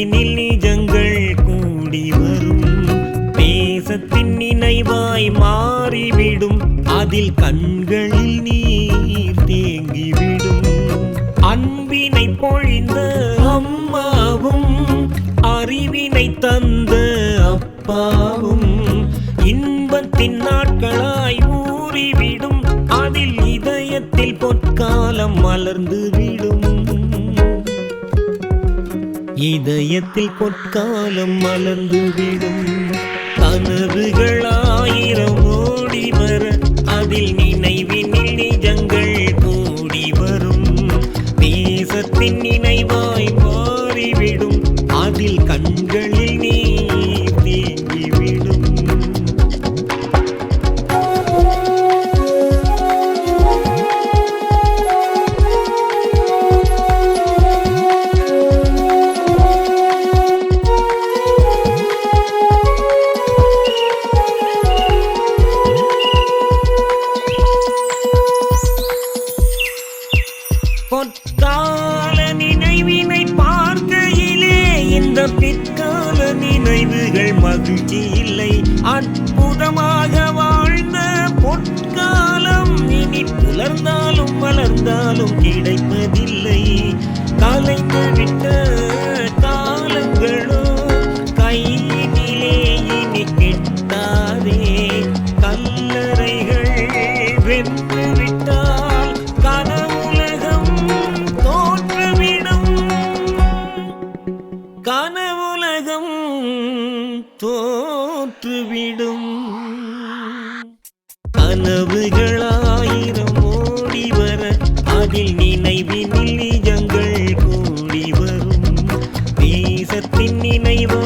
நினைவினில் நிஜங்கள் கூடி வரும். நேசத்தின் நினைவாய் மாறிவிடும். அதில் கண்களில் நீர் தேங்கிவிடும். அன்பினை பொழிந்த அம்மாவும் அறிவினை தந்த அப்பாவும் இன்பத்தின் நாட்களாய் ஊறிவிடும். அதில் இதயத்தில் பொற்காலம் மலர்ந்து விடும். இதயத்தில் பொற்காலம் மலர்ந்து விடும். கனவுகளாயிரம் ஓடி வர அதில் நினைவினில் நிஜங்கள் கூடி வரும். நேசத்தின் நினைவாய் மாறிவிடும். அதில் கண்களில் நீர் தேங்கிவிடும். பொற்கால நினைவினை பார்க்கையிலே இந்த பிற்கால நினைவுகள் மகிழ்ச்சி இல்லை. அற்புதமாக வாழ்ந்த பொற்காலம் இனி புலர்ந்தாலும் வளர்ந்தாலும் கிடைப்பதில்லை. கலைந்து விட்ட காலங்களோ கையினிலே இனி கிட்டாதே. கல்லறைகள் வென்று விட்டால் கனவுலகம் தோற்றுவிடும். கனவுலகம் தோற்றுவிடும். கனவுகளாயிரம் ஓடி வர அதில் நினைவினில் நிஜங்கள் கூடி வரும். நேசத்தின் நினைவு